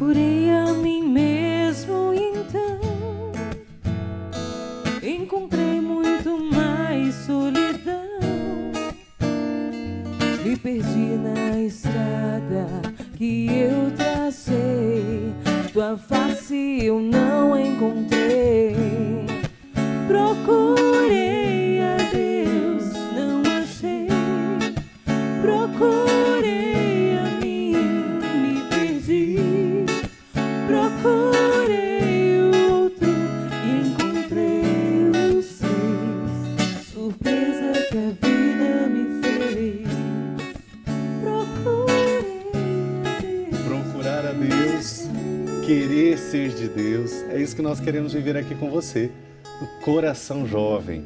Procurei a mim mesmo e então encontrei muito mais solidão. Me perdi na estrada que eu tracei, tua face eu não encontrei. Procurei a Deus, não achei. Procurei a mim, me perdi. Procurei o outro e encontrei os seis. Surpresa que a vida me fez. Procurar a Deus, querer ser de Deus, é isso que nós queremos viver aqui com você, no Coração Jovem.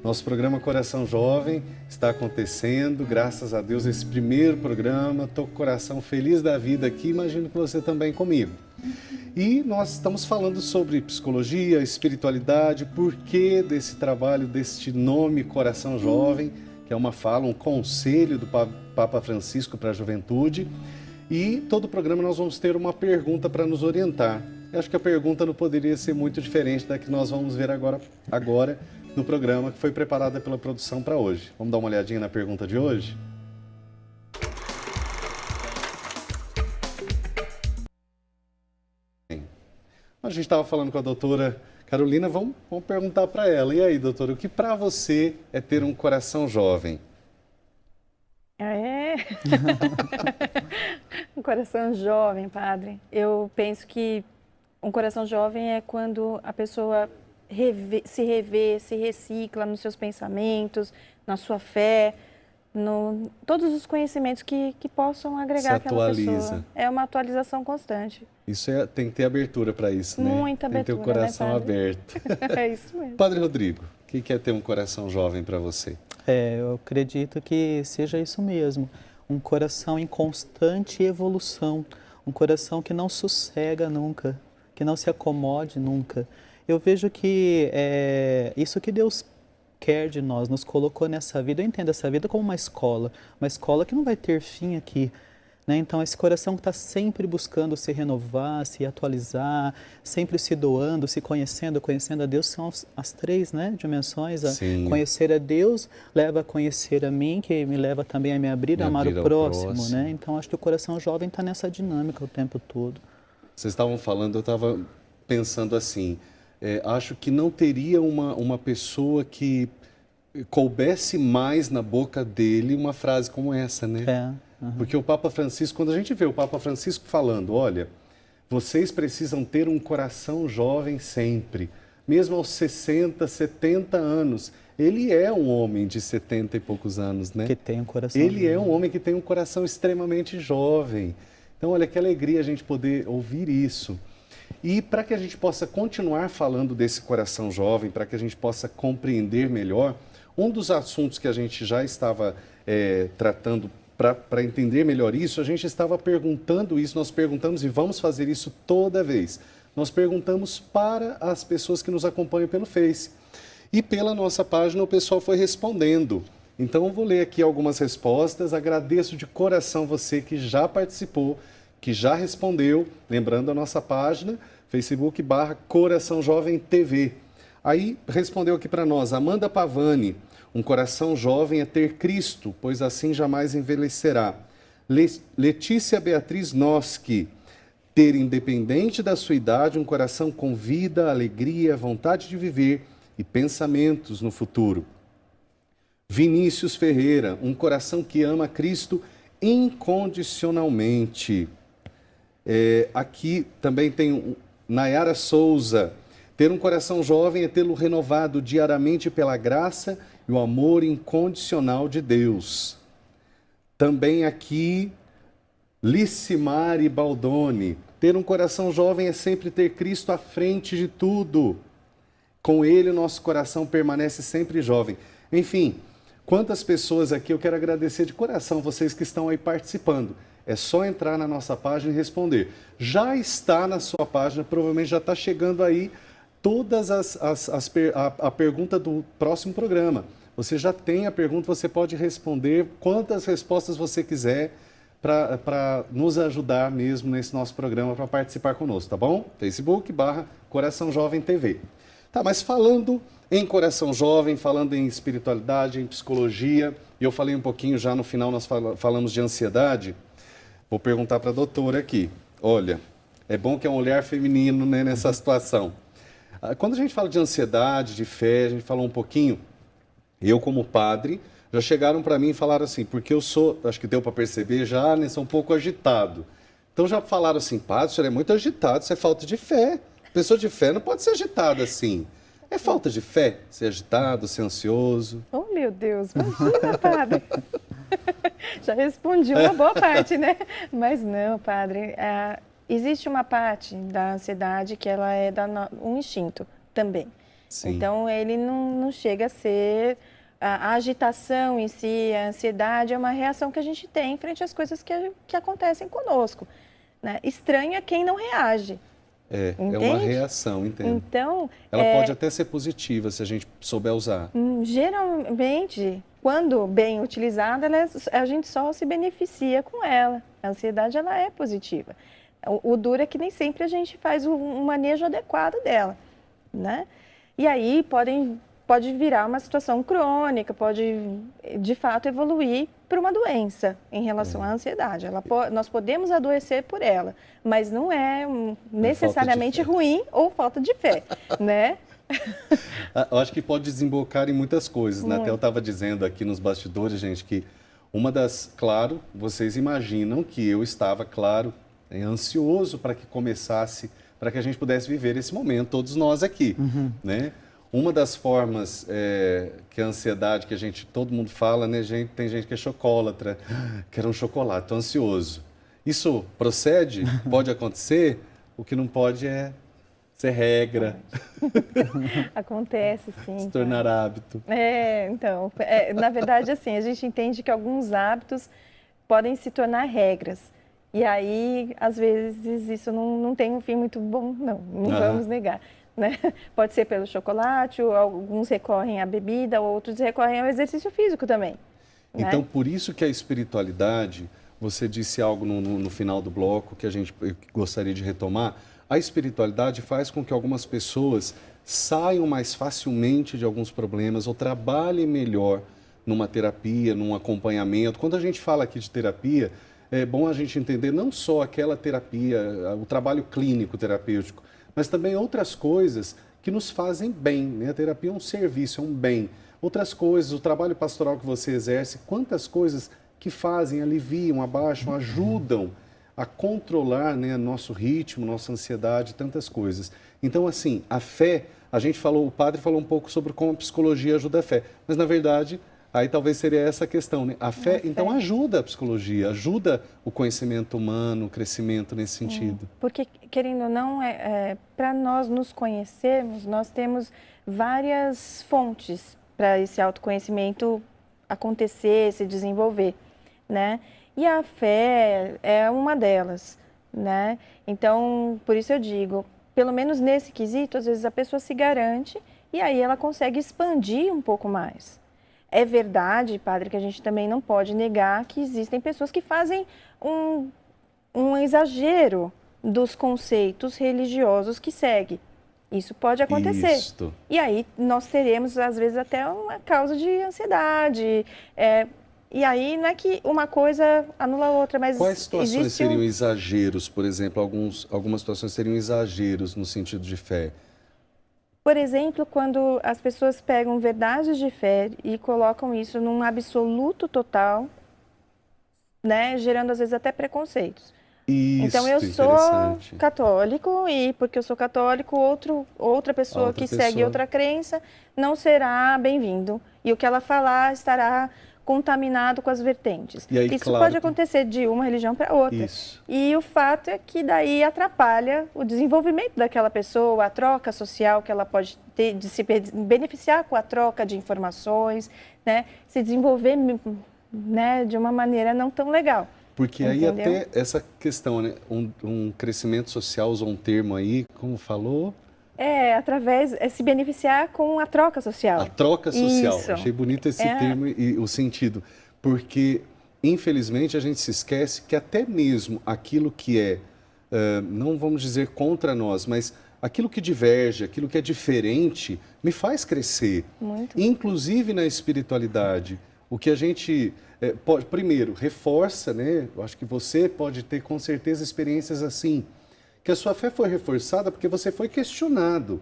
Nosso programa Coração Jovem está acontecendo, graças a Deus, esse primeiro programa. Estou com o coração feliz da vida aqui, imagino que você também comigo. E nós estamos falando sobre psicologia, espiritualidade, porquê desse trabalho, deste nome Coração Jovem, que é uma fala, um conselho do Papa Francisco para a juventude. E todo o programa nós vamos ter uma pergunta para nos orientar. Eu acho que a pergunta não poderia ser muito diferente da que nós vamos ver agora no programa, que foi preparada pela produção para hoje. Vamos dar uma olhadinha na pergunta de hoje? A gente estava falando com a doutora Carolina, vamos perguntar para ela. E aí, doutora, o que para você é ter um coração jovem? Um coração jovem, padre. Eu penso que um coração jovem é quando a pessoa se revê, se recicla nos seus pensamentos, na sua fé, todos os conhecimentos que possam agregar aquela pessoa. É uma atualização constante. Isso tem que ter abertura para isso, né? Muita abertura, tem que ter o coração, né, aberto. É isso mesmo. Padre Rodrigo, o que é ter um coração jovem para você? Eu acredito que seja isso mesmo. Um coração em constante evolução. Um coração que não sossega nunca, que não se acomode nunca. Eu vejo que isso que Deus quer de nós, nos colocou nessa vida. Eu entendo essa vida como uma escola que não vai ter fim aqui, né? Então, esse coração que está sempre buscando se renovar, se atualizar, sempre se doando, se conhecendo a Deus, são as três, né, dimensões. Conhecer a Deus leva a conhecer a mim, que me leva também a me abrir, a amar o próximo, né? Então, acho que o coração jovem está nessa dinâmica o tempo todo. Vocês estavam falando, eu estava pensando assim, acho que não teria uma pessoa que coubesse mais na boca dele uma frase como essa, né? Porque o Papa Francisco, quando a gente vê o Papa Francisco falando, olha, vocês precisam ter um coração jovem sempre, mesmo aos 60, 70 anos. Ele é um homem de 70 e poucos anos, né? Que tem um coração Ele é um homem que tem um coração extremamente jovem. Então, olha, que alegria a gente poder ouvir isso. E para que a gente possa continuar falando desse coração jovem, para que a gente possa compreender melhor, um dos assuntos que a gente já estava tratando para entender melhor isso, a gente estava perguntando isso, nós perguntamos e vamos fazer isso toda vez. Nós perguntamos para as pessoas que nos acompanham pelo Face. E pela nossa página o pessoal foi respondendo. Então eu vou ler aqui algumas respostas, agradeço de coração você que já participou, que já respondeu, lembrando a nossa página, Facebook/Coração Jovem TV. Aí respondeu aqui para nós, Amanda Pavani, um coração jovem é ter Cristo, pois assim jamais envelhecerá. Letícia Beatriz Noski, ter independente da sua idade um coração com vida, alegria, vontade de viver e pensamentos no futuro. Vinícius Ferreira, um coração que ama Cristo incondicionalmente. Aqui também tem Nayara Souza, ter um coração jovem é tê-lo renovado diariamente pela graça e o amor incondicional de Deus. Também aqui, Licimari Baldoni, ter um coração jovem é sempre ter Cristo à frente de tudo. Com Ele, o nosso coração permanece sempre jovem. Enfim, quantas pessoas aqui, eu quero agradecer de coração vocês que estão aí participando. É só entrar na nossa página e responder. Já está na sua página, provavelmente já está chegando aí todas a pergunta do próximo programa. Você já tem a pergunta, você pode responder quantas respostas você quiser para nos ajudar mesmo nesse nosso programa, para participar conosco, tá bom? Facebook/Coração Jovem TV. Tá, mas falando em Coração Jovem, falando em espiritualidade, em psicologia, e eu falei um pouquinho já no final, nós falamos de ansiedade, vou perguntar para a doutora aqui. Olha, é bom que é um olhar feminino, né, nessa situação. Quando a gente fala de ansiedade, de fé, a gente falou um pouquinho, eu como padre, já chegaram para mim e falaram assim, porque eu sou, acho que deu para perceber já, né, sou um pouco agitado. Então já falaram assim, padre, o senhor é muito agitado, isso é falta de fé. Pessoa de fé não pode ser agitada assim. É falta de fé ser agitado, ser ansioso? Oh, meu Deus, imagina, padre. Já respondi uma boa parte, né? Mas não, padre. Existe uma parte da ansiedade que ela é um instinto também. Sim. Então, ele não chega a ser... A agitação em si, a ansiedade é uma reação que a gente tem frente às coisas que acontecem conosco, né? Estranha quem não reage. É uma reação, entendo. Então, ela pode até ser positiva se a gente souber usar. Geralmente, quando bem utilizada, a gente só se beneficia com ela. A ansiedade, ela é positiva. O duro é que nem sempre a gente faz um manejo adequado dela, né? E aí pode virar uma situação crônica, pode de fato evoluir para uma doença em relação à ansiedade. Nós podemos adoecer por ela, mas não é necessariamente ruim ou falta de fé, né? Eu acho que pode desembocar em muitas coisas, né? Até eu estava dizendo aqui nos bastidores, gente, que uma das... Claro, vocês imaginam que eu estava, claro, ansioso para que começasse, para que a gente pudesse viver esse momento, todos nós aqui, né? Uma das formas que a ansiedade, que todo mundo fala, né, gente, tem gente que é chocólatra, quer um chocolate, estou ansioso. Isso procede? Pode acontecer? O que não pode é ser regra. Acontece, sim. Se tornar hábito. Então, na verdade, assim, a gente entende que alguns hábitos podem se tornar regras. E aí, às vezes, isso não tem um fim muito bom, não vamos negar. Né? Pode ser pelo chocolate, ou alguns recorrem à bebida, outros recorrem ao exercício físico também. Então, né? por isso que a espiritualidade, você disse algo no final do bloco que eu gostaria de retomar, a espiritualidade faz com que algumas pessoas saiam mais facilmente de alguns problemas ou trabalhem melhor numa terapia, num acompanhamento. Quando a gente fala aqui de terapia, é bom a gente entender não só aquela terapia, o trabalho clínico terapêutico, mas também outras coisas que nos fazem bem, né? A terapia é um serviço, é um bem. Outras coisas, o trabalho pastoral que você exerce, quantas coisas que fazem, aliviam, abaixam, ajudam a controlar, né, nosso ritmo, nossa ansiedade, tantas coisas. Então, assim, a fé, o padre falou um pouco sobre como a psicologia ajuda a fé, mas na verdade... Aí talvez seria essa a questão, né? A fé, então, ajuda a psicologia, ajuda o conhecimento humano, o crescimento nesse sentido. Porque, querendo ou não, para nós nos conhecermos, nós temos várias fontes para esse autoconhecimento acontecer, se desenvolver, né? E a fé é uma delas, né? Então, por isso eu digo, pelo menos nesse quesito, às vezes a pessoa se garante e aí ela consegue expandir um pouco mais. É verdade, padre, que a gente também não pode negar que existem pessoas que fazem um exagero dos conceitos religiosos que segue. Isso pode acontecer. Isto. E aí nós teremos, às vezes, até uma causa de ansiedade. E aí não é que uma coisa anula a outra, mas quais situações seriam exageros, por exemplo? Algumas situações seriam exageros no sentido de fé. Por exemplo, quando as pessoas pegam verdades de fé e colocam isso num absoluto total, né, gerando às vezes até preconceitos. Isso, então eu sou católico e porque eu sou católico, outra pessoa que segue outra crença não será bem-vindo. E o que ela falar estará contaminado com as vertentes. E aí, isso claro, pode acontecer de uma religião para outra. Isso. E o fato é que daí atrapalha o desenvolvimento daquela pessoa, a troca social que ela pode ter, de se beneficiar com a troca de informações, né? Se desenvolver, né, de uma maneira não tão legal. Porque aí até essa questão, né? Um crescimento social, usou um termo aí, como falou... se beneficiar com a troca social. A troca social. Isso. Achei bonito esse termo e o sentido. Porque infelizmente, a gente se esquece que até mesmo aquilo que é, não vamos dizer contra nós, mas aquilo que diverge, aquilo que é diferente, me faz crescer. Muito. Inclusive na espiritualidade. O que a gente, pode, primeiro, reforça, né? Eu acho que você pode ter com certeza experiências assim, que a sua fé foi reforçada porque você foi questionado.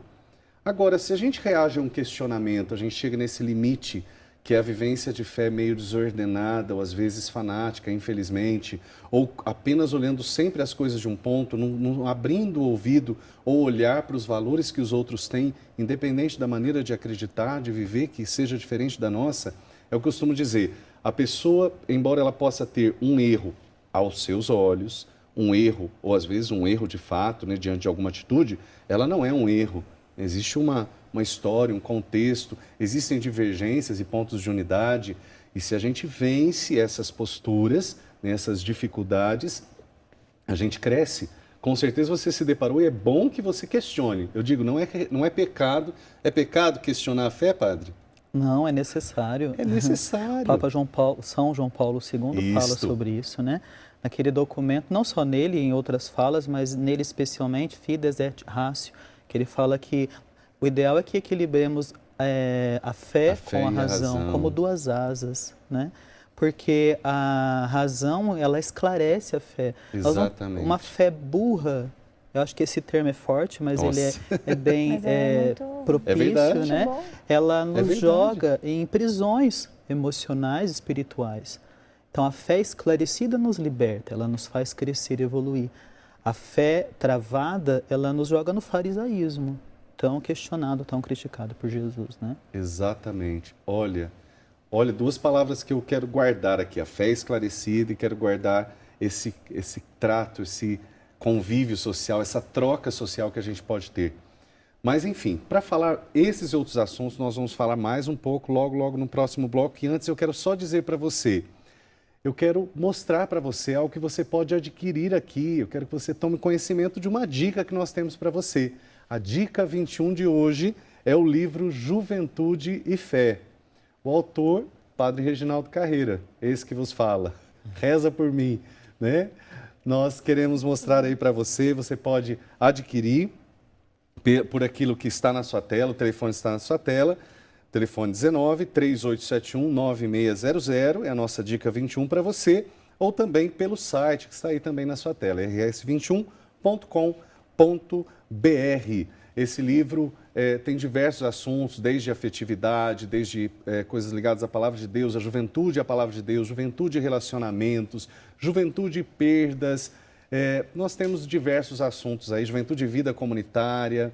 Agora, se a gente reage a um questionamento, a gente chega nesse limite, que é a vivência de fé meio desordenada, ou às vezes fanática, infelizmente, ou apenas olhando sempre as coisas de um ponto, não abrindo o ouvido ou olhar para os valores que os outros têm, independente da maneira de acreditar, de viver, que seja diferente da nossa, eu costumo dizer, a pessoa, embora ela possa ter um erro aos seus olhos, um erro, ou às vezes um erro de fato, né, diante de alguma atitude, ela não é um erro. Existe uma história, um contexto, existem divergências e pontos de unidade, e se a gente vence essas posturas, né, essas dificuldades, a gente cresce. Com certeza você se deparou e é bom que você questione. Eu digo, não é pecado. É pecado questionar a fé, padre? Não, é necessário. É necessário. Papa São João Paulo II fala sobre isso, né? Naquele documento, não só nele, em outras falas, mas nele especialmente, Fides et Ratio, que ele fala que o ideal é que equilibremos a fé com a razão, como duas asas, né? Porque a razão, ela esclarece a fé. Exatamente. Uma fé burra, eu acho que esse termo é forte, mas Nossa. ele é bem muito... propício, né? Bom. Ela nos joga em prisões emocionais, espirituais. Então, a fé esclarecida nos liberta, ela nos faz crescer e evoluir. A fé travada, ela nos joga no farisaísmo, tão questionado, tão criticado por Jesus, né? Exatamente. Olha, duas palavras que eu quero guardar aqui, a fé esclarecida, e quero guardar esse trato, esse convívio social, essa troca social que a gente pode ter. Mas, enfim, para falar esses outros assuntos, nós vamos falar mais um pouco logo no próximo bloco, e antes eu quero só dizer para você, eu quero mostrar para você algo que você pode adquirir aqui. Eu quero que você tome conhecimento de uma dica que nós temos para você. A dica 21 de hoje é o livro Juventude e Fé. O autor, Padre Reginaldo Carreira, esse que vos fala. Reza por mim, né? Nós queremos mostrar aí para você, você pode adquirir por aquilo que está na sua tela, o telefone está na sua tela. Telefone 19-3871-9600 é a nossa dica 21 para você, ou também pelo site que está aí também na sua tela, rs21.com.br. Esse livro tem diversos assuntos, desde afetividade, desde coisas ligadas à palavra de Deus, a juventude, a palavra de Deus, juventude e relacionamentos, juventude e perdas. Nós temos diversos assuntos aí, juventude e vida comunitária,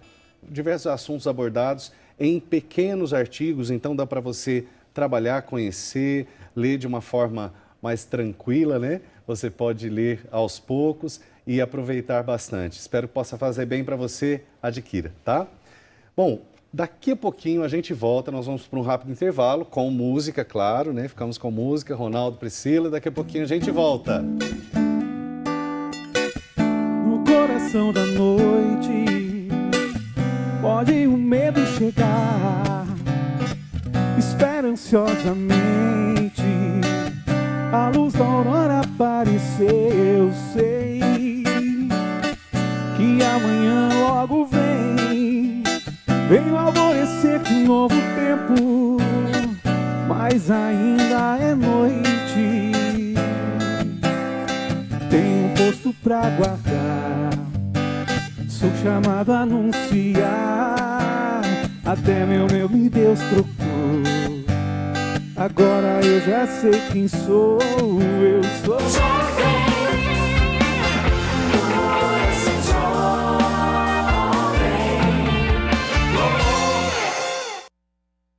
diversos assuntos abordados em pequenos artigos, então dá para você trabalhar, conhecer, ler de uma forma mais tranquila, né? Você pode ler aos poucos e aproveitar bastante. Espero que possa fazer bem para você, adquira, tá? Bom, daqui a pouquinho a gente volta, nós vamos para um rápido intervalo, com música, claro, né? Ficamos com música, Ronaldo, Priscila, daqui a pouquinho a gente volta. No coração da noite pode o medo chegar, espera ansiosamente a luz da aurora aparecer. Eu sei que amanhã logo vem o alvorecer de um novo tempo, mas ainda é noite. Tenho um posto pra guardar, sou chamado a anunciar, até meu me Deus trocou. Agora eu já sei quem sou, eu sou